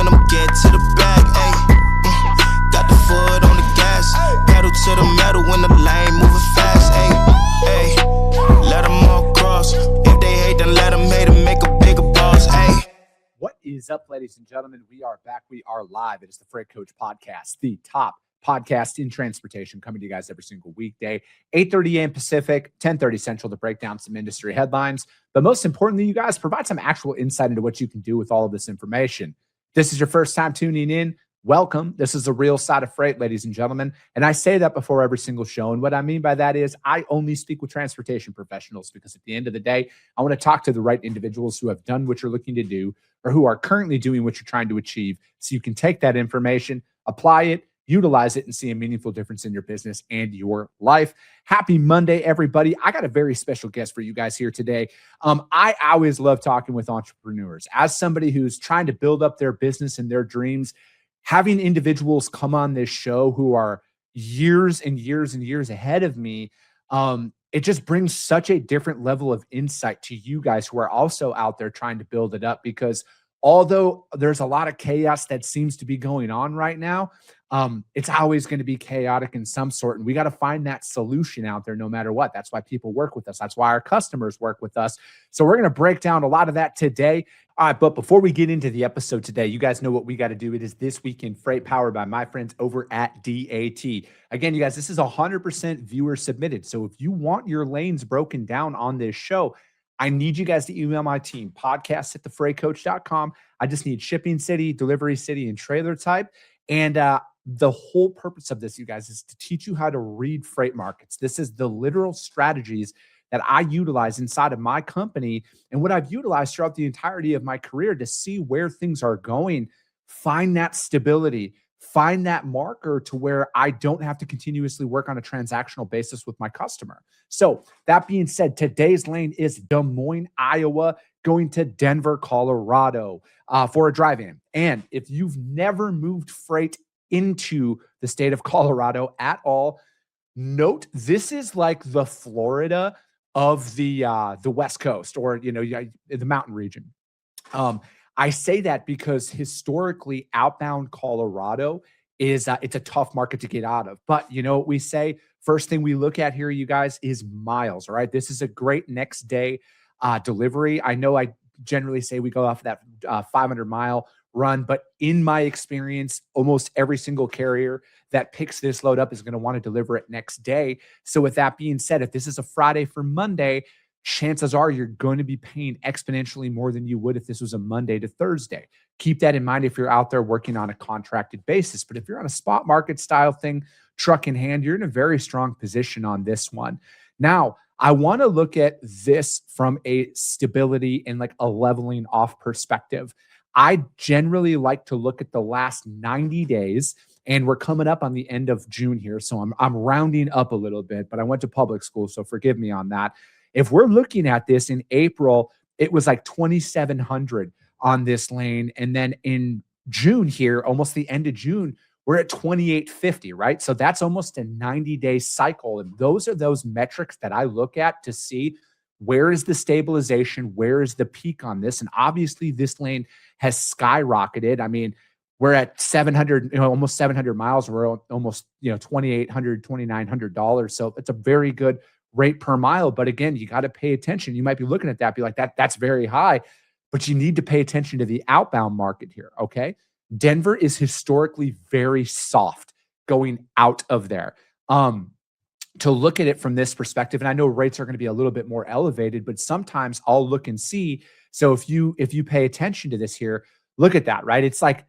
when I'm getting to the bag, ayy. Got the foot on the gas, pedal to the metal when the lane moving fast, ayy. Let them all cross. If they hate, then let them hate and make a bigger boss, ayy. What is up, ladies and gentlemen? We are back. We are live. It is the Freight Coach Podcast, the top podcast in transportation, coming to you guys every single weekday, 8:30 a.m. Pacific, 10:30 Central, to break down some industry headlines. But most importantly, you guys provide some actual insight into what you can do with all of this information. This is your first time tuning in. Welcome. This is the real side of freight, ladies and gentlemen. And I say that before every single show. And what I mean by that is I only speak with transportation professionals, because at the end of the day, I want to talk to the right individuals who have done what you're looking to do or who are currently doing what you're trying to achieve, so you can take that information, apply it, utilize it, and see a meaningful difference in your business and your life. Happy Monday, everybody. I got a very special guest for you guys here today. I always love talking with entrepreneurs. As somebody who's trying to build up their business and their dreams, having individuals come on this show who are years and years and years ahead of me, it just brings such a different level of insight to you guys who are also out there trying to build it up. Because although there's a lot of chaos that seems to be going on right now, it's always going to be chaotic in some sort. And we got to find that solution out there no matter what. That's why people work with us. That's why our customers work with us. So we're going to break down a lot of that today. All right, but before we get into the episode today, you guys know what we got to do. It is This Week in Freight, powered by my friends over at DAT. Again, you guys, this is 100% viewer submitted. So if you want your lanes broken down on this show, I need you guys to email my team, podcast@thefreightcoach.com. I just need shipping city, delivery city, and trailer type. And the whole purpose of this, you guys, is to teach you how to read freight markets. This is the literal strategies that I utilize inside of my company and what I've utilized throughout the entirety of my career to see where things are going, find that stability, find that marker to where I don't have to continuously work on a transactional basis with my customer. So that being said, today's lane is Des Moines, Iowa, going to Denver, Colorado for a drive-in. And if you've never moved freight into the state of Colorado at all, note this is like the Florida of the West Coast, or the mountain region. I say that because historically, outbound Colorado is it's a tough market to get out of. But you know what we say? First thing we look at here, you guys, is miles. All right, this is a great next day delivery. I know I generally say we go off of that 500-mile run, but in my experience, almost every single carrier that picks this load up is going to want to deliver it next day. So with that being said, if this is a Friday for Monday, chances are you're going to be paying exponentially more than you would if this was a Monday to Thursday. Keep that in mind if you're out there working on a contracted basis. But if you're on a spot market style thing, truck in hand, you're in a very strong position on this one. Now, I want to look at this from a stability and like a leveling off perspective. I generally like to look at the last 90 days, and we're coming up on the end of June here. So I'm rounding up a little bit, but I went to public school, so forgive me on that. If we're looking at this in April, it was like 2,700 on this lane. And then in June here, almost the end of June, we're at 2,850, right? So that's almost a 90-day cycle. And those are those metrics that I look at to see where is the stabilization, where is the peak on this. And obviously this lane has skyrocketed. I mean, we're at 700, almost 700 miles. We're almost, $2,800, $2,900. So it's a very good rate per mile. But again, you got to pay attention. You might be looking at that, be like, that's very high, but you need to pay attention to the outbound market here. Okay. Denver is historically very soft going out of there. To look at it from this perspective, and I know rates are going to be a little bit more elevated, but sometimes I'll look and see. So if you pay attention to this here, look at that, right? It's like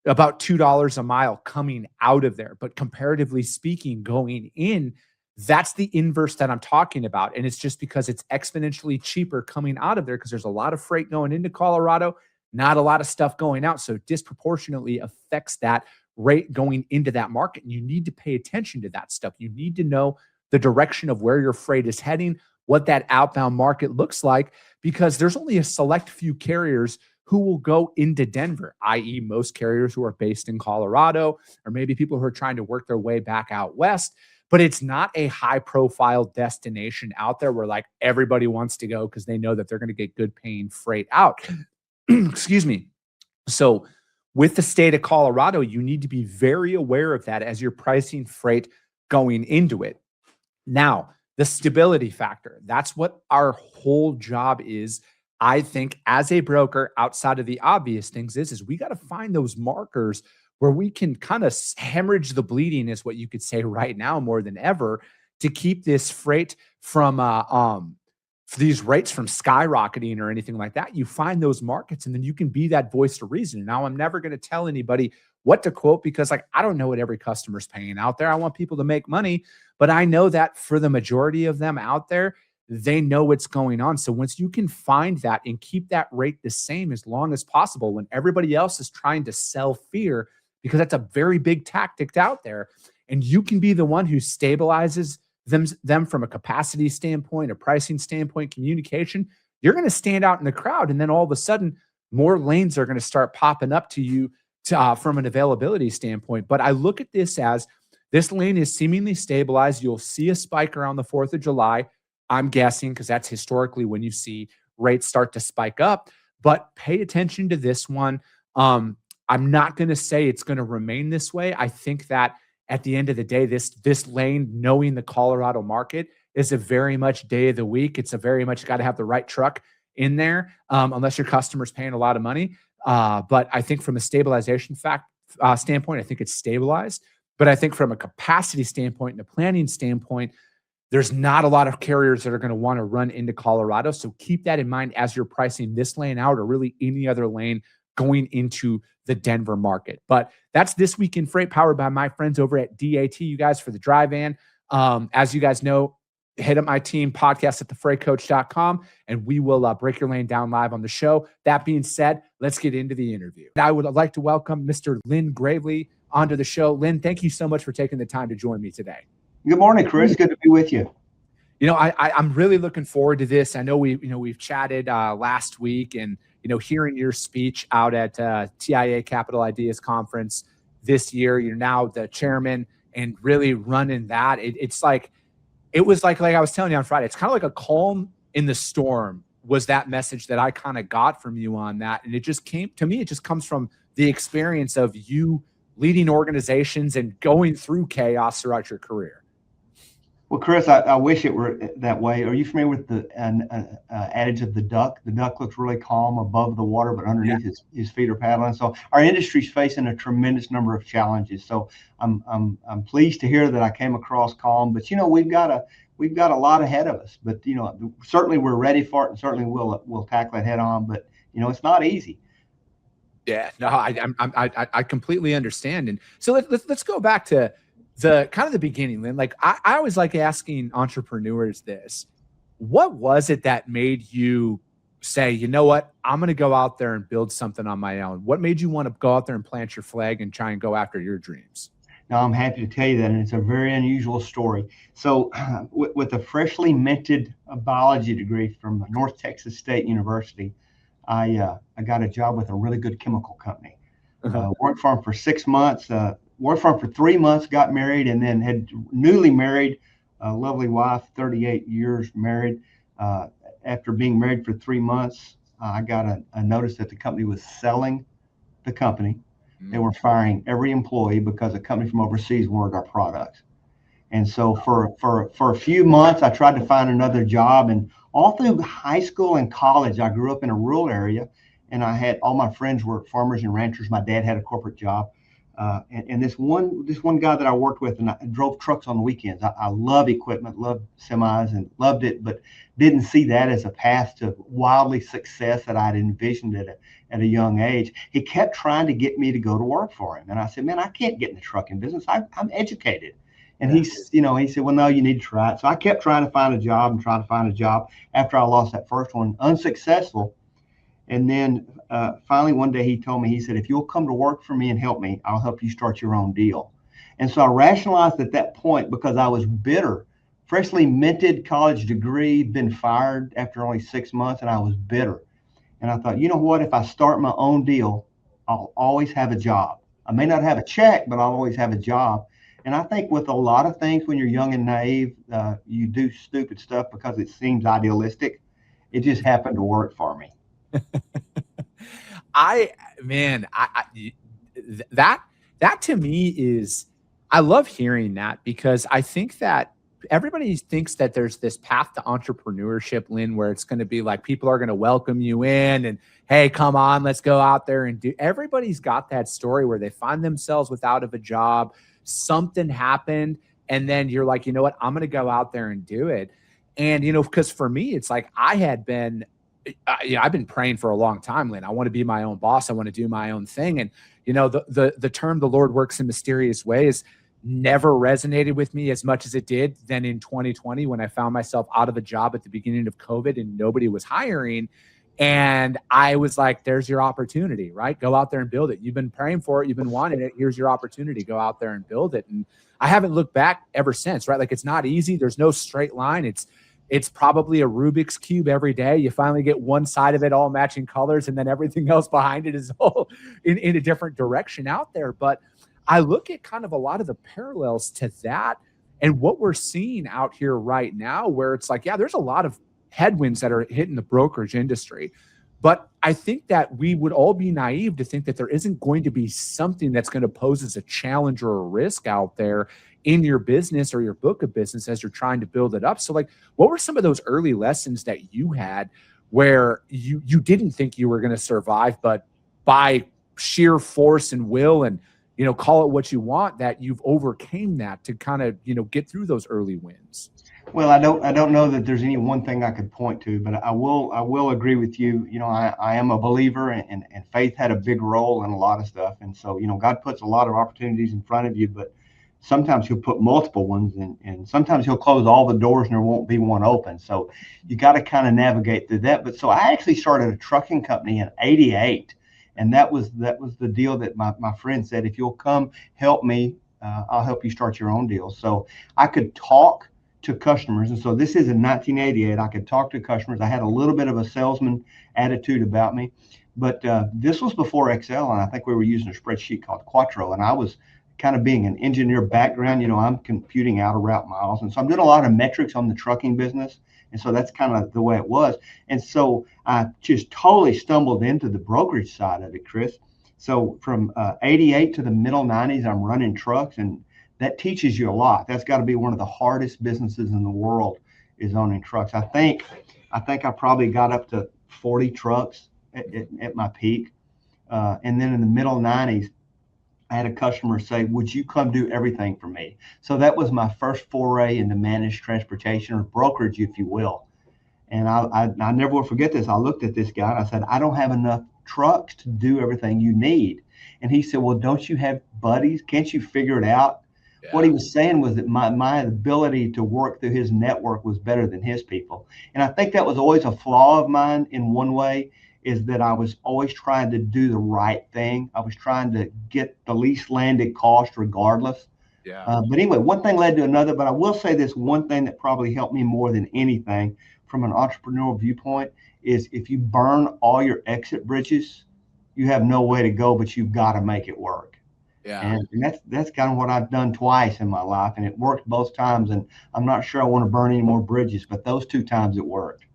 about $2 a mile coming out of there. But comparatively speaking, going in, that's the inverse that I'm talking about. And it's just because it's exponentially cheaper coming out of there because there's a lot of freight going into Colorado, not a lot of stuff going out. So disproportionately affects that rate going into that market. And you need to pay attention to that stuff. You need to know the direction of where your freight is heading, what that outbound market looks like, because there's only a select few carriers who will go into Denver, i.e. most carriers who are based in Colorado, or maybe people who are trying to work their way back out west. But it's not a high profile destination out there where like everybody wants to go because they know that they're going to get good paying freight out. Excuse me. So with the state of Colorado, you need to be very aware of that as you're pricing freight going into it. Now, the stability factor, that's what our whole job is. I think as a broker, outside of the obvious things is we got to find those markers where we can kind of hemorrhage the bleeding is what you could say right now more than ever to keep this freight from these rates from skyrocketing or anything like that. You find those markets and then you can be that voice of reason. Now, I'm never going to tell anybody what to quote because like I don't know what every customer's paying out there. I want people to make money, but I know that for the majority of them out there, they know what's going on. So once you can find that and keep that rate the same as long as possible when everybody else is trying to sell fear, because that's a very big tactic out there, and you can be the one who stabilizes them from a capacity standpoint, a pricing standpoint, communication, you're going to stand out in the crowd. And then all of a sudden, more lanes are going to start popping up to you from an availability standpoint. But I look at this as this lane is seemingly stabilized. You'll see a spike around the 4th of July. I'm guessing because that's historically when you see rates start to spike up. But pay attention to this one. I'm not going to say it's going to remain this way. I think that at the end of the day, this lane, knowing the Colorado market, is a very much day of the week. It's a very much got to have the right truck in there, unless your customer's paying a lot of money. But I think from a stabilization standpoint, I think it's stabilized. But I think from a capacity standpoint and a planning standpoint, there's not a lot of carriers that are going to want to run into Colorado. So keep that in mind as you're pricing this lane out or really any other lane going into the Denver market. But that's This Week in Freight, powered by my friends over at DAT, you guys, for the Dry Van. As you guys know, hit up my team, podcast at thefreightcoach.com, and we will break your lane down live on the show. That being said, let's get into the interview. I would like to welcome Mr. Lynn Gravley onto the show. Lynn, thank you so much for taking the time to join me today. Good morning, Chris. Good to be with you. You know, I'm really looking forward to this. I know we've chatted last week, and hearing your speech out at TIA Capital Ideas Conference this year. You're now the chairman and really running that. It was like I was telling you on Friday. It's kind of like a calm in the storm was that message that I kind of got from you on that, and it just came to me. It just comes from the experience of you leading organizations and going through chaos throughout your career. Well, Chris, I wish it were that way. Are you familiar with the adage of the duck? The duck looks really calm above the water, but underneath his feet are paddling. So our industry's facing a tremendous number of challenges. So I'm pleased to hear that I came across calm. But we've got a lot ahead of us. But certainly we're ready for it, and certainly we'll tackle it head on. But it's not easy. Yeah, no, I completely understand. And so let's go back to the kind of the beginning, Lynn. Like I always like asking entrepreneurs this: what was it that made you say, you know what, I'm going to go out there and build something on my own? What made you want to go out there and plant your flag and try and go after your dreams? Now, I'm happy to tell you that, and it's a very unusual story. So with a freshly minted biology degree from North Texas State University, I got a job with a really good chemical company. Worked for them for 6 months, worked for them for 3 months, got married, and then had newly married a lovely wife, 38 years married. After being married for 3 months, I got a notice that the company was selling the company. They were firing every employee because a company from overseas wanted our products. And so for a few months, I tried to find another job. And all through high school and college, I grew up in a rural area, and I had all my friends were farmers and ranchers. My dad had a corporate job. And this one guy that I worked with, and I drove trucks on the weekends. I love equipment, loved semis, and loved it, but didn't see that as a path to wildly success that I'd envisioned at a young age. He kept trying to get me to go to work for him, and I said, "Man, I can't get in the trucking business. I'm educated." And he said, "Well, no, you need to try it." So I kept trying to find a job. After I lost that first one, unsuccessful. And then finally one day he told me, he said, "If you'll come to work for me and help me, I'll help you start your own deal." And so I rationalized at that point, because I was bitter, freshly minted college degree, been fired after only 6 months, and I was bitter. And I thought, you know what, if I start my own deal, I'll always have a job. I may not have a check, but I'll always have a job. And I think with a lot of things, when you're young and naive, you do stupid stuff because it seems idealistic. It just happened to work for me. that to me is, I love hearing that, because I think that everybody thinks that there's this path to entrepreneurship, Lynn, where it's going to be like people are going to welcome you in and, hey, come on, let's go out there and do. Everybody's got that story where they find themselves without of a job, something happened, and then you're like, you know what, I'm going to go out there and do it. And, because for me, it's like I've been praying for a long time, Lynn. I want to be my own boss. I want to do my own thing. And, the term "the Lord works in mysterious ways" never resonated with me as much as it did then in 2020, when I found myself out of a job at the beginning of COVID and nobody was hiring. And I was like, there's your opportunity, right? Go out there and build it. You've been praying for it. You've been wanting it. Here's your opportunity. Go out there and build it. And I haven't looked back ever since, right? Like, it's not easy. There's no straight line. It's probably a Rubik's Cube every day. You finally get one side of it all matching colors, and then everything else behind it is all in a different direction out there. But I look at kind of a lot of the parallels to that and what we're seeing out here right now, where it's like, yeah, there's a lot of headwinds that are hitting the brokerage industry. But I think that we would all be naive to think that there isn't going to be something that's going to pose as a challenge or a risk out there in your business or your book of business as you're trying to build it up. So, like, what were some of those early lessons that you had where you didn't think you were going to survive, but by sheer force and will and, call it what you want, that you've overcame that to kind of, get through those early wins? Well, I don't know that there's any one thing I could point to, but I will agree with you. I am a believer, and faith had a big role in a lot of stuff. And so, God puts a lot of opportunities in front of you, but sometimes he'll put multiple ones, and sometimes he'll close all the doors and there won't be one open. So you got to kind of navigate through that. But so I actually started a trucking company in '88. And that was the deal that my friend said, if you'll come help me, I'll help you start your own deal. So I could talk to customers. And so this is in 1988. I could talk to customers. I had a little bit of a salesman attitude about me, but this was before Excel. And I think we were using a spreadsheet called Quattro. And I was kind of being an engineer background, I'm computing out of route miles. And so I'm doing a lot of metrics on the trucking business. And so that's kind of the way it was. And so I just totally stumbled into the brokerage side of it, Chris. So from '88 to the middle '90s, I'm running trucks, and that teaches you a lot. That's got to be one of the hardest businesses in the world, is owning trucks. I think I probably got up to 40 trucks at my peak. And then in the middle '90s, I had a customer say, would you come do everything for me? So that was my first foray into managed transportation, or brokerage, if you will. And I never will forget this. I looked at this guy and I said, I don't have enough trucks to do everything you need. And he said, well, don't you have buddies? Can't you figure it out? Yeah. What he was saying was that my ability to work through his network was better than his people. And I think that was always a flaw of mine in one way, is that I was always trying to do the right thing. I was trying to get the least landed cost regardless. Yeah. But anyway, one thing led to another. But I will say this one thing that probably helped me more than anything from an entrepreneurial viewpoint is, if you burn all your exit bridges, you have no way to go, but you've got to make it work. Yeah. And that's kind of what I've done twice in my life, and it worked both times. And I'm not sure I want to burn any more bridges, but those two times it worked.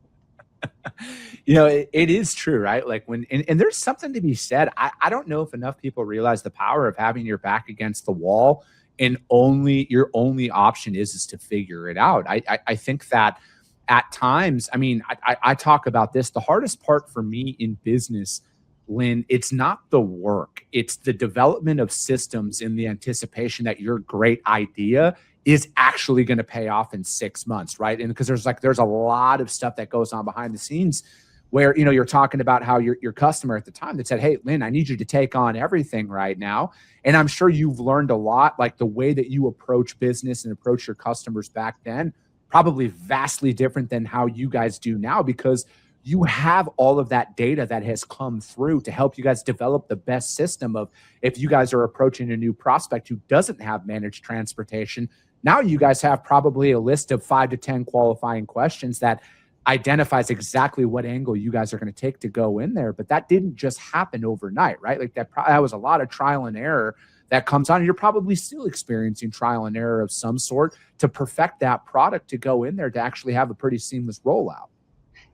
It is true, right? Like and there's something to be said. I don't know if enough people realize the power of having your back against the wall, and your only option is to figure it out. I think that at times, I talk about this, the hardest part for me in business, Lynn, it's not the work, it's the development of systems in the anticipation that your great idea is actually going to pay off in 6 months, right? And because there's a lot of stuff that goes on behind the scenes where, you're talking about how your customer at the time that said, hey, Lynn, I need you to take on everything right now. And I'm sure you've learned a lot, like the way that you approach business and approach your customers back then, probably vastly different than how you guys do now, because you have all of that data that has come through to help you guys develop the best system of, if you guys are approaching a new prospect who doesn't have managed transportation, now you guys have probably a list of 5 to 10 qualifying questions that identifies exactly what angle you guys are going to take to go in there. But that didn't just happen overnight, right? Like that was a lot of trial and error that comes on. And you're probably still experiencing trial and error of some sort to perfect that product to go in there to actually have a pretty seamless rollout.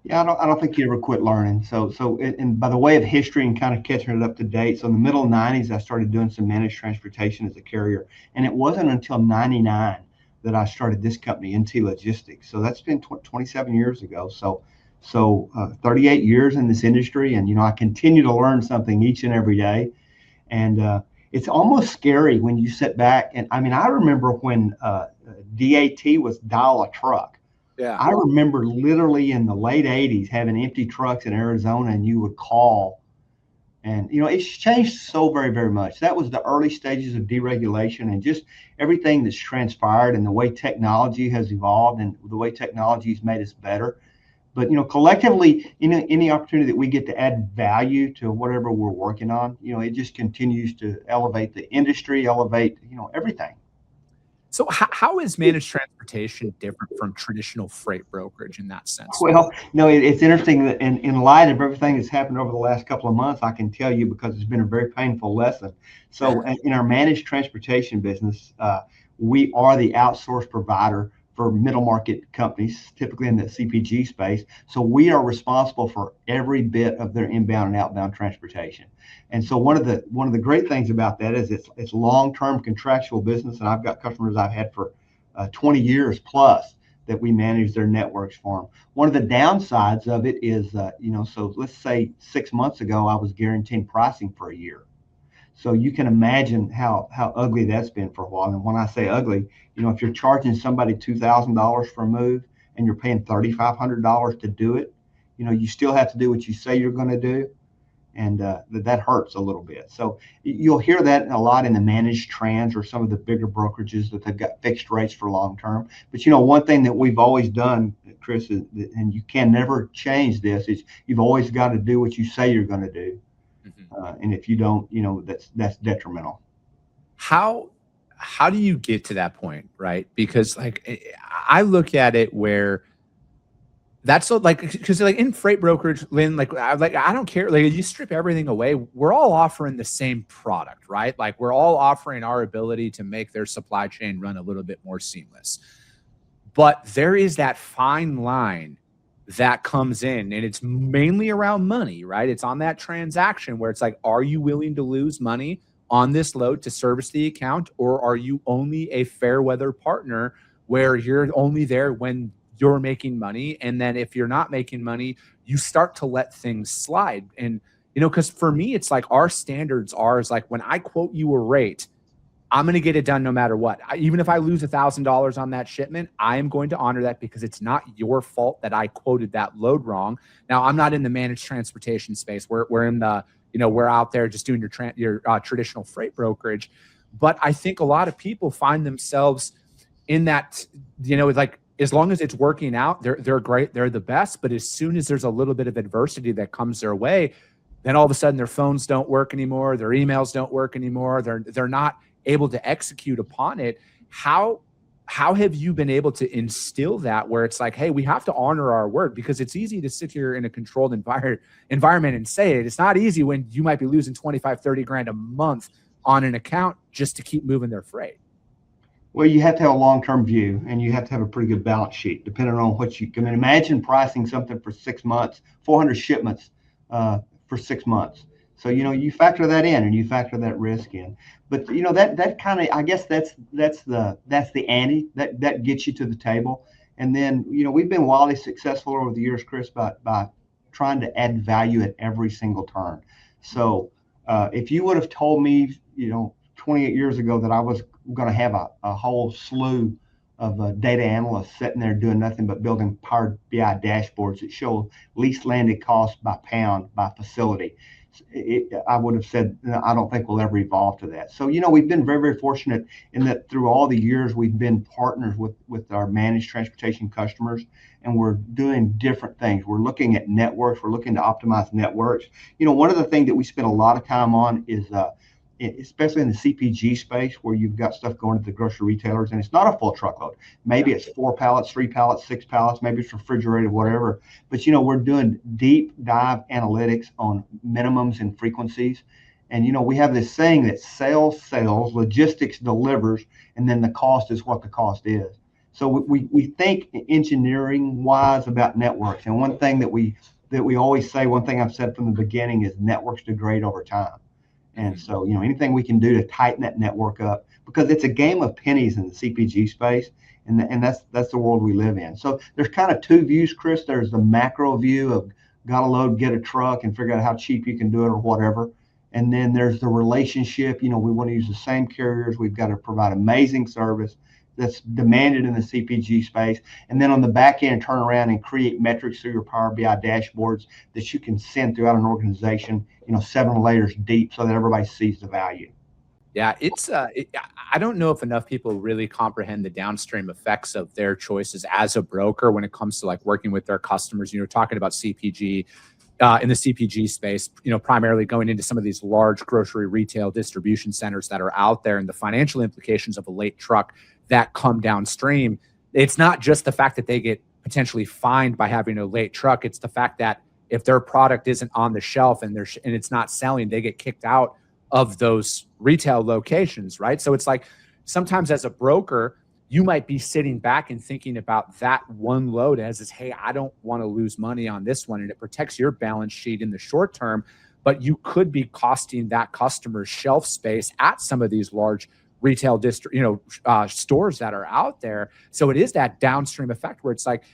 Yeah, I don't think you ever quit learning. And by the way of history and kind of catching it up to date. So in the middle '90s, I started doing some managed transportation as a carrier, and it wasn't until '99 that I started this company, NT Logistics. So that's been 27 years ago. So 38 years in this industry, and I continue to learn something each and every day. And it's almost scary when you sit back. And I mean, I remember when DAT was dial a truck. Yeah. I remember literally in the late '80s having empty trucks in Arizona, and you would call. And it's changed so very, very much. That was the early stages of deregulation, and just everything that's transpired, and the way technology has evolved, and the way technology has made us better. But collectively, any opportunity that we get to add value to whatever we're working on, it just continues to elevate the industry, elevate everything. So how is managed transportation different from traditional freight brokerage in that sense? Well, no, it's interesting that in light of everything that's happened over the last couple of months, I can tell you, because it's been a very painful lesson. So in our managed transportation business, we are the outsourced provider for middle market companies, typically in the CPG space. So we are responsible for every bit of their inbound and outbound transportation. And so one of the great things about that is it's long-term contractual business, and I've got customers I've had for 20 years plus that we manage their networks for them. One of the downsides of it is, so let's say 6 months ago, I was guaranteeing pricing for a year. So you can imagine how ugly that's been for a while. And when I say ugly, if you're charging somebody $2,000 for a move and you're paying $3,500 to do it, you still have to do what you say you're going to do. And that hurts a little bit. So you'll hear that a lot in the managed trans or some of the bigger brokerages that they've got fixed rates for long term. But one thing that we've always done, Chris, is, and you can never change this, is you've always got to do what you say you're going to do. And if you don't, that's detrimental. How do you get to that point, right? Because I look at it where that's so because in freight brokerage, Lynn, I don't care. Like, you strip everything away, we're all offering the same product, right? Like, we're all offering our ability to make their supply chain run a little bit more seamless. But there is that fine line that comes in, and it's mainly around money, right? It's on that transaction where it's like, are you willing to lose money on this load to service the account, or are you only a fair weather partner where you're only there when you're making money? And then if you're not making money, you start to let things slide. And, because for me, it's like our standards is like, when I quote you a rate, I'm going to get it done no matter what. Even if I lose $1,000 on that shipment, I am going to honor that, because it's not your fault that I quoted that load wrong. Now, I'm not in the managed transportation space. We're in the, we're out there just doing your traditional freight brokerage. But I think a lot of people find themselves in that, like, as long as it's working out, they're great, they're the best. But as soon as there's a little bit of adversity that comes their way, then all of a sudden their phones don't work anymore, their emails don't work anymore, they're not able to execute upon it. How have you been able to instill that, where it's like, hey, we have to honor our word? Because it's easy to sit here in a controlled environment and say it. It's not easy when you might be losing 25, 30 grand a month on an account just to keep moving their freight. Well, you have to have a long-term view, and you have to have a pretty good balance sheet, depending on what you can. Imagine pricing something for 6 months, 400 shipments for 6 months. So you factor that in, and you factor that risk in. But that kind of, I guess that's the ante that gets you to the table. And then we've been wildly successful over the years, Chris, by trying to add value at every single turn. So if you would have told me 28 years ago that I was going to have a whole slew of data analysts sitting there doing nothing but building Power BI dashboards that show lease landed cost by pound by facility, I would have said, I don't think we'll ever evolve to that. So, we've been very, very fortunate in that through all the years, we've been partners with our managed transportation customers, and we're doing different things. We're looking at networks. We're looking to optimize networks. One of the things that we spend a lot of time on is especially in the CPG space, where you've got stuff going to the grocery retailers, and it's not a full truckload. Maybe it's 4 pallets, 3 pallets, 6 pallets, maybe it's refrigerated, whatever. But we're doing deep dive analytics on minimums and frequencies. And we have this saying that sales, logistics delivers, and then the cost is what the cost is. So we think engineering wise about networks. And one thing that we always say, one thing I've said from the beginning is networks degrade over time. And so, anything we can do to tighten that network up, because it's a game of pennies in the CPG space, and that's the world we live in. So there's kind of two views, Chris. There's the macro view of got a load, get a truck, and figure out how cheap you can do it or whatever. And then there's the relationship. We want to use the same carriers. We've got to provide amazing service that's demanded in the CPG space. And then on the back end, turn around and create metrics through your Power BI dashboards that you can send throughout an organization, 7 layers deep, so that everybody sees the value. Yeah, I don't know if enough people really comprehend the downstream effects of their choices as a broker when it comes to like working with their customers. Talking about CPG, in the CPG space, primarily going into some of these large grocery retail distribution centers that are out there, and the financial implications of a late truck that come downstream. It's not just the fact that they get potentially fined by having a late truck. It's the fact that if their product isn't on the shelf and it's not selling, they get kicked out of those retail locations, right? So it's like sometimes as a broker, you might be sitting back and thinking about that one load as hey, I don't want to lose money on this one, and it protects your balance sheet in the short term, but you could be costing that customer's shelf space at some of these large retail stores that are out there. So it is that downstream effect where it's like,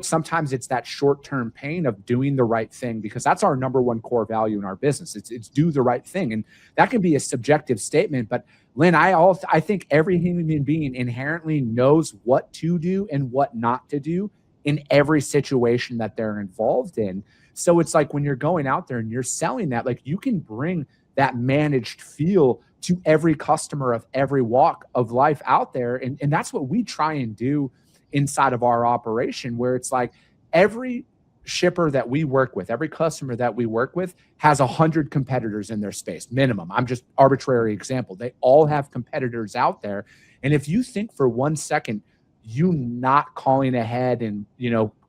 sometimes it's that short-term pain of doing the right thing, because that's our number one core value in our business. It's do the right thing. And that can be a subjective statement, but Lynn, I think every human being inherently knows what to do and what not to do in every situation that they're involved in. So it's like when you're going out there and you're selling that, like you can bring that managed feel to every customer of every walk of life out there. And that's what we try and do inside of our operation, where it's like every shipper that we work with, every customer that we work with has 100 competitors in their space, minimum. I'm just arbitrary example. They all have competitors out there. And if you think for 1 second, you not calling ahead and,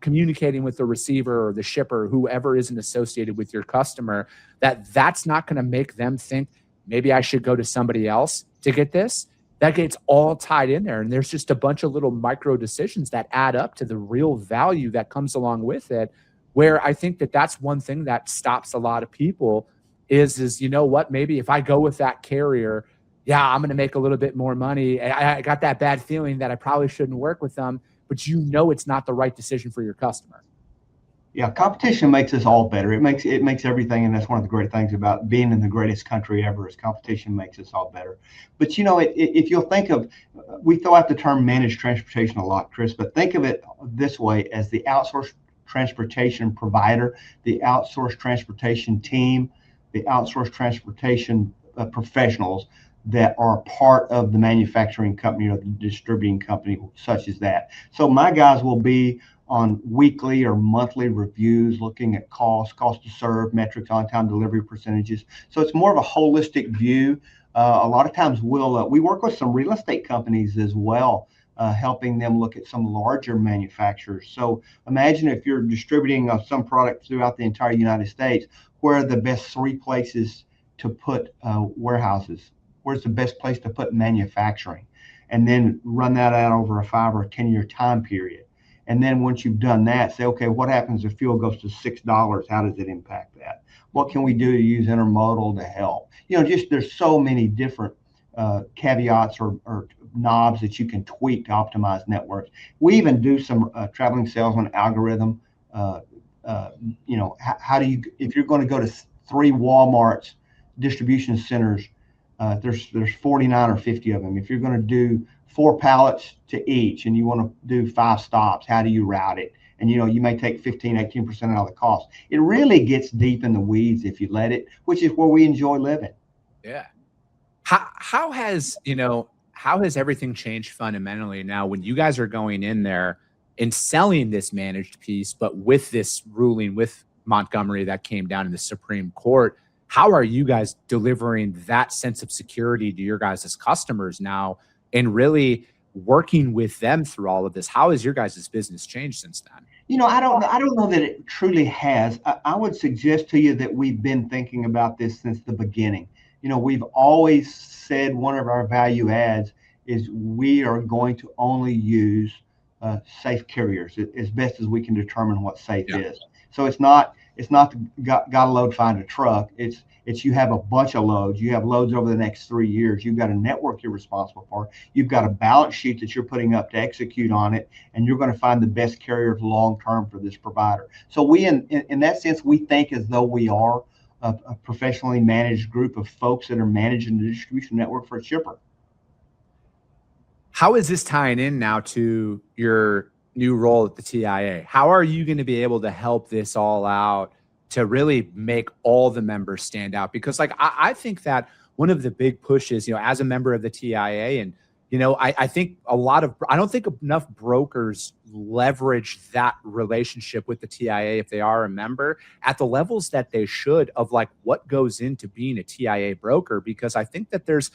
communicating with the receiver or the shipper, whoever isn't associated with your customer, that's not going to make them think, maybe I should go to somebody else to get this. That gets all tied in there. And there's just a bunch of little micro decisions that add up to the real value that comes along with it, where I think that's one thing that stops a lot of people is maybe if I go with that carrier, I'm going to make a little bit more money. I got that bad feeling that I probably shouldn't work with them, but it's not the right decision for your customer. Yeah, competition makes us all better. It makes everything, and that's one of the great things about being in the greatest country ever is competition makes us all better. But if you'll think of, we throw out the term managed transportation a lot, Chris, but think of it this way: as the outsourced transportation provider, the outsourced transportation team, the outsourced transportation professionals that are part of the manufacturing company or the distributing company, such as that. So my guys will be on weekly or monthly reviews, looking at cost to serve, metrics, on-time delivery percentages. So it's more of a holistic view. A lot of times we work with some real estate companies as well, helping them look at some larger manufacturers. So imagine if you're distributing some product throughout the entire United States, where are the best 3 places to put warehouses? Where's the best place to put manufacturing? And then run that out over a 5 or 10-year time period. And then once you've done that, say, okay, what happens if fuel goes to $6? How does it impact that? What can we do to use intermodal to help? There's so many different caveats or knobs that you can tweak to optimize networks. We even do some traveling salesman algorithm. How do you, if you're going to go to 3 Walmart's distribution centers, there's 49 or 50 of them. If you're going to do 4 pallets to each and you want to do 5 stops, how do you route it? And you may take 15-18% out of the cost. It really gets deep in the weeds if you let it, which is where we enjoy living. Yeah. How has everything changed fundamentally now when you guys are going in there and selling this managed piece, but with this ruling with Montgomery that came down in the Supreme Court? How are you guys delivering that sense of security to your guys as customers now and really working with them through all of this? How has your guys' business changed since then? I don't know that it truly has. I would suggest to you that we've been thinking about this since the beginning. We've always said one of our value adds is we are going to only use safe carriers as best as we can determine what safe is. So it's not got a load, find a truck. It's you have a bunch of loads. You have loads over the next 3 years. You've got a network you're responsible for. You've got a balance sheet that you're putting up to execute on it, and you're going to find the best carrier long term for this provider. So we, in that sense, we think as though we are a professionally managed group of folks that are managing the distribution network for a shipper. How is this tying in now to your new role at the TIA? How are you going to be able to help this all out to really make all the members stand out? Because like, I think that one of the big pushes, you know, as a member of the TIA, and, you know, I think I don't think enough brokers leverage that relationship with the TIA if they are a member at the levels that they should, of like what goes into being a TIA broker. Because I think that there's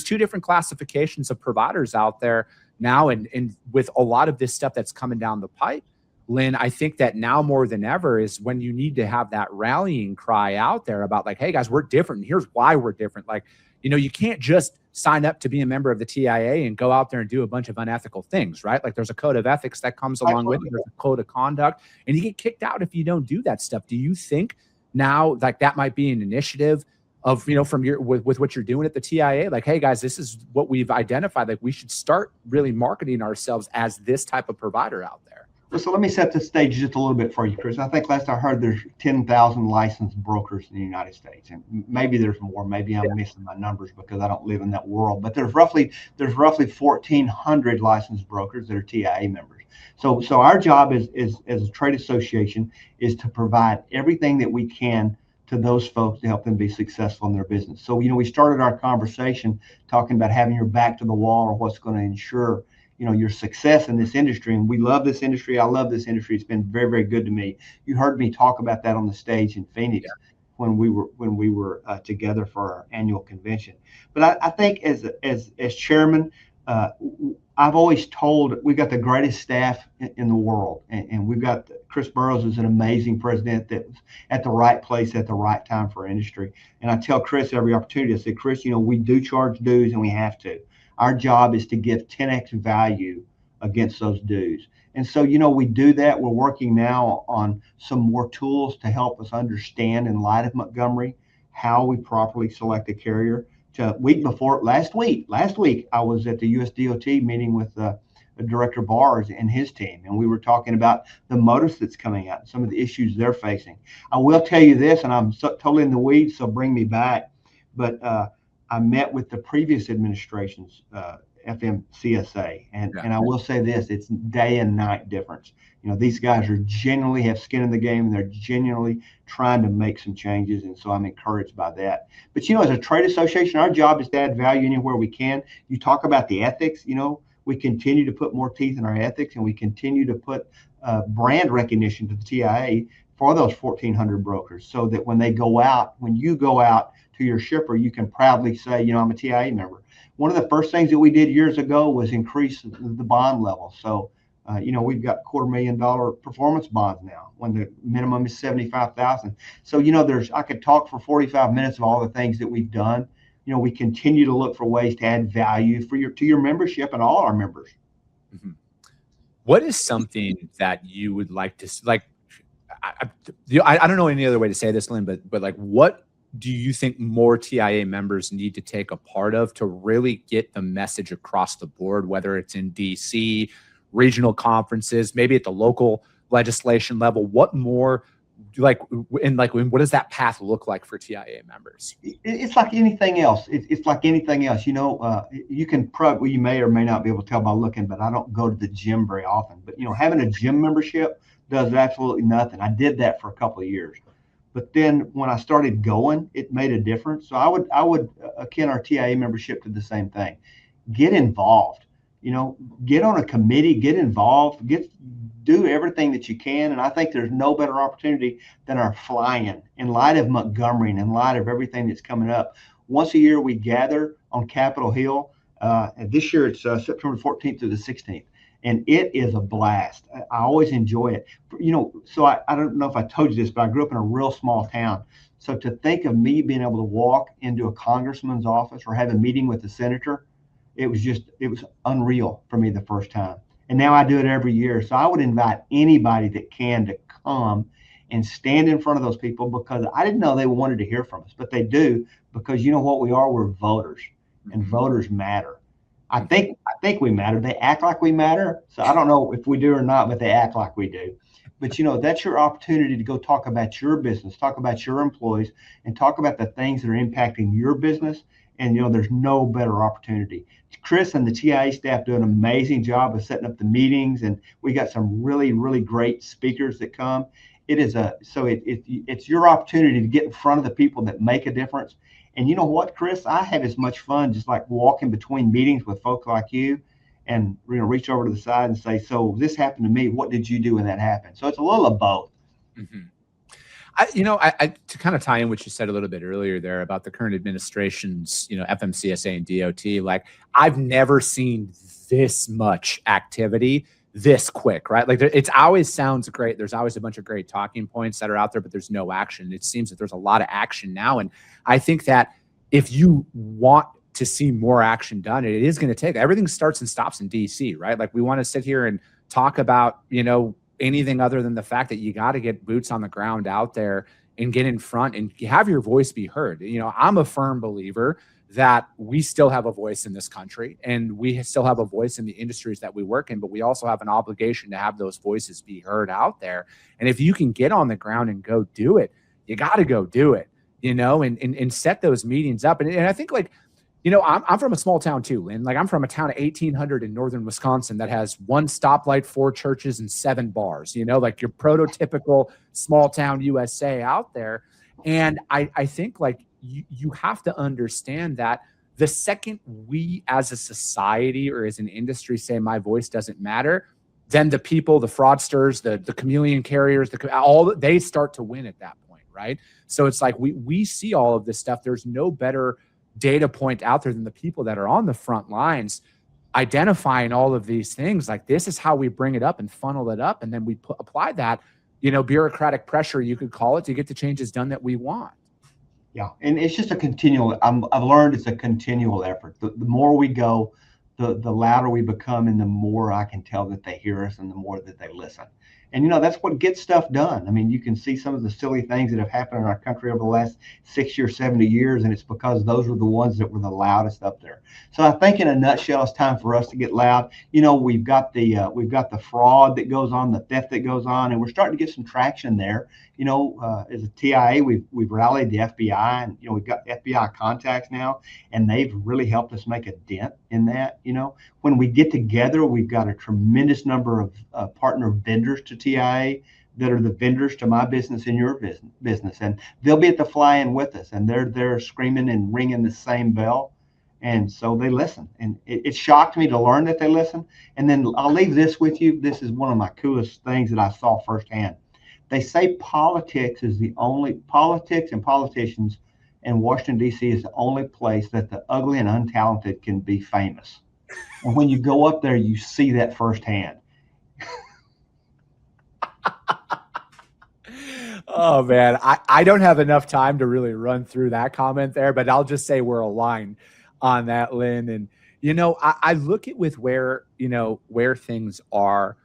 two different classifications of providers out there now. And with a lot of this stuff that's coming down the pipe, Lynn, I think that now more than ever is when you need to have that rallying cry out there about like, hey guys, we're different. And here's why we're different. Like, you know, you can't just sign up to be a member of the TIA and go out there and do a bunch of unethical things, right? Like there's a code of ethics that comes along with it. There's a code of conduct, and you get kicked out if you don't do that stuff. Do you think now like that might be an initiative of, you know, from your, with what you're doing at the TIA? Like, hey guys, this is what we've identified. Like we should start really marketing ourselves as this type of provider out there. So let me set the stage just a little bit for you, Chris. I think last I heard there's 10,000 licensed brokers in the United States, and maybe there's more. Maybe I'm missing my numbers because I don't live in that world. But there's roughly 1,400 licensed brokers that are TIA members. So our job as a trade association is to provide everything that we can to those folks to help them be successful in their business. So, you know, we started our conversation talking about having your back to the wall or what's going to ensure, you know, your success in this industry. And we love this industry. I love this industry. It's been very, very good to me. You heard me talk about that on the stage in Phoenix when we were together for our annual convention. But I think as chairman, I've always told we've got the greatest staff in the world, and we've got Chris Burrows is an amazing president that was at the right place at the right time for our industry. And I tell Chris every opportunity, I say, Chris, you know, we do charge dues and we have to. Our job is to give 10x value against those dues. And so, you know, we do that. We're working now on some more tools to help us understand, in light of Montgomery, how we properly select a carrier. Last week, I was at the USDOT meeting with Director Bars and his team, and we were talking about the motorist that's coming out and some of the issues they're facing. I will tell you this, and I'm totally in the weeds, so bring me back, but I met with the previous administration's FMCSA, and I will say this: it's day and night difference. You know, these guys are genuinely have skin in the game, and they're genuinely trying to make some changes, and so I'm encouraged by that. But you know, as a trade association, our job is to add value anywhere we can. You talk about the ethics. You know, we continue to put more teeth in our ethics, and we continue to put brand recognition to the TIA for those 1,400 brokers, so that when you go out to your shipper, you can proudly say, you know, I'm a TIA member. One of the first things that we did years ago was increase the bond level. So, you know, we've got $250,000 performance bonds now when the minimum is $75,000. So, you know, I could talk for 45 minutes of all the things that we've done. You know, we continue to look for ways to add value to your membership and all our members. Mm-hmm. What is something that you would like to, like, I don't know any other way to say this, Lynn, but like, what do you think more TIA members need to take a part of to really get the message across the board, whether it's in DC, regional conferences, maybe at the local legislation level? What more, what does that path look like for TIA members? It's like anything else. It's like anything else. You know, you may or may not be able to tell by looking, but I don't go to the gym very often. But, you know, having a gym membership does absolutely nothing. I did that for a couple of years. But then when I started going, it made a difference. So I would akin our TIA membership to the same thing. Get involved, you know, get on a committee, get involved, do everything that you can. And I think there's no better opportunity than our fly-in. In light of Montgomery and in light of everything that's coming up, once a year we gather on Capitol Hill. And this year it's September 14th through the 16th. And it is a blast. I always enjoy it. You know, so I don't know if I told you this, but I grew up in a real small town. So to think of me being able to walk into a congressman's office or have a meeting with a senator, it was unreal for me the first time. And now I do it every year. So I would invite anybody that can to come and stand in front of those people, because I didn't know they wanted to hear from us, but they do, because you know what we are? We're voters, and voters matter. I think we matter. They act like we matter. So I don't know if we do or not, but they act like we do. But that's your opportunity to go talk about your business, talk about your employees, and talk about the things that are impacting your business. And there's no better opportunity. Chris and the TIA staff do an amazing job of setting up the meetings, and we got some really, really great speakers that come. It's your opportunity to get in front of the people that make a difference. And you know what, Chris? I have as much fun just like walking between meetings with folks like you, and reach over to the side and say, so this happened to me. What did you do when that happened? So it's a little of both. Mm-hmm. I to kind of tie in what you said a little bit earlier there about the current administration's, FMCSA and DOT, like I've never seen this much activity this quick, right? Like it always sounds great. There's always a bunch of great talking points that are out there, but there's no action. It seems that there's a lot of action now. And I think that if you want to see more action done, it is going to take, everything starts and stops in DC, right? Like we want to sit here and talk about, anything other than the fact that you got to get boots on the ground out there and get in front and have your voice be heard. I'm a firm believer that we still have a voice in this country, and we still have a voice in the industries that we work in, but we also have an obligation to have those voices be heard out there. And if you can get on the ground and go do it, you got to go do it, and set those meetings up. And I think I'm from a small town too, Lynn. Like I'm from a town of 1,800 in northern Wisconsin that has 1 stoplight, 4 churches, and 7 bars. Like your prototypical small town USA out there. And I think you have to understand that the second we as a society or as an industry say my voice doesn't matter, then the people, the fraudsters, the chameleon carriers, they start to win at that point, right? So it's like we see all of this stuff. There's no better data point out there than the people that are on the front lines identifying all of these things. Like this is how we bring it up and funnel it up, and then we apply that bureaucratic pressure, you could call it, to get the changes done that we want. Yeah, and it's just a continual, I've learned it's a continual effort. The more we go, the louder we become, and the more I can tell that they hear us, and the more that they listen. And that's what gets stuff done. I mean, you can see some of the silly things that have happened in our country over the last 60 or 70 years, and it's because those were the ones that were the loudest up there. So I think in a nutshell, it's time for us to get loud. We've got the fraud that goes on, the theft that goes on, and we're starting to get some traction there. As a TIA, we've rallied the FBI, and we've got FBI contacts now, and they've really helped us make a dent in that. When we get together, we've got a tremendous number of partner vendors to TIA that are the vendors to my business and your business, and they'll be at the fly-in with us, and they're screaming and ringing the same bell, and so they listen. And it shocked me to learn that they listen. And then I'll leave this with you. This is one of my coolest things that I saw firsthand. They say politics and politicians in Washington, D.C. is the only place that the ugly and untalented can be famous. And when you go up there, you see that firsthand. Oh, man, I don't have enough time to really run through that comment there, but I'll just say we're aligned on that, Lynn. And, I look at with where things are.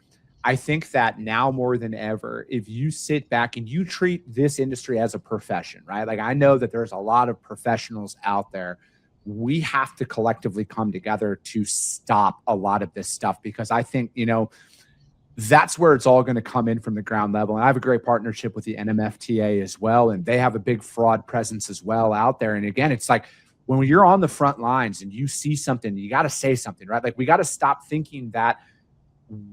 I think that now more than ever, if you sit back and you treat this industry as a profession, right? Like I know that there's a lot of professionals out there. We have to collectively come together to stop a lot of this stuff, because I think, that's where it's all going to come in from the ground level. And I have a great partnership with the NMFTA as well, and they have a big fraud presence as well out there. And again, it's like when you're on the front lines and you see something, you got to say something, right? Like we got to stop thinking that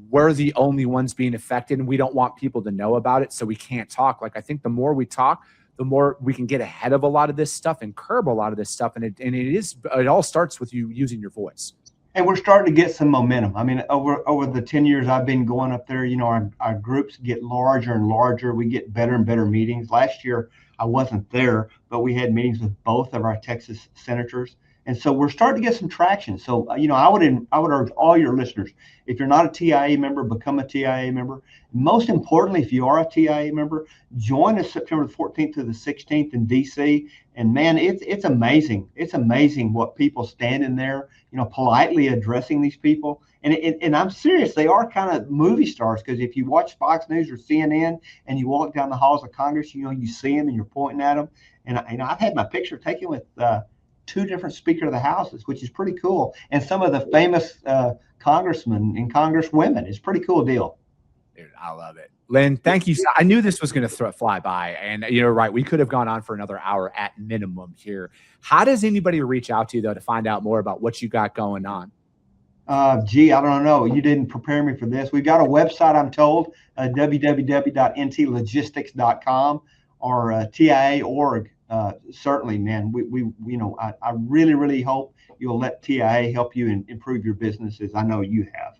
we're the only ones being affected and we don't want people to know about it, so we can't talk. Like I think the more we talk, the more we can get ahead of a lot of this stuff and curb a lot of this stuff. And it all starts with you using your voice. And we're starting to get some momentum. I mean, over the 10 years I've been going up there, our groups get larger and larger. We get better and better meetings. Last year I wasn't there, but we had meetings with both of our Texas senators. And so we're starting to get some traction. So, I would urge all your listeners, if you're not a TIA member, become a TIA member. Most importantly, if you are a TIA member, join us September 14th to the 16th in DC. And man, it's amazing. It's amazing what people stand in there, politely addressing these people. And I'm serious. They are kind of movie stars, because if you watch Fox News or CNN and you walk down the halls of Congress, you see them and you're pointing at them. And I've had my picture taken with 2 different Speaker of the Houses, which is pretty cool. And some of the famous congressmen and congresswomen. It's a pretty cool deal. Dude, I love it. Lynn, thank you. I knew this was going to fly by, and you're right. We could have gone on for another hour at minimum here. How does anybody reach out to you, though, to find out more about what you got going on? Gee, I don't know. You didn't prepare me for this. We've got a website, I'm told, www.ntlogistics.com or TIA.org. Certainly, man. I really, really hope you'll let TIA help you and improve your businesses. I know you have.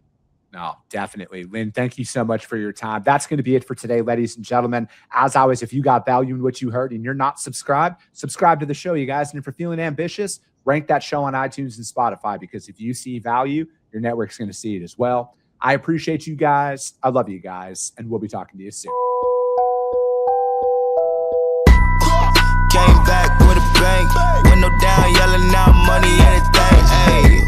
No, definitely. Lynn, thank you so much for your time. That's going to be it for today, ladies and gentlemen. As always, if you got value in what you heard and you're not subscribed, subscribe to the show, you guys. And if you're feeling ambitious, rank that show on iTunes and Spotify, because if you see value, your network's going to see it as well. I appreciate you guys. I love you guys. And we'll be talking to you soon. Came back with a bang. Window down, yelling out money, anything. Ayy.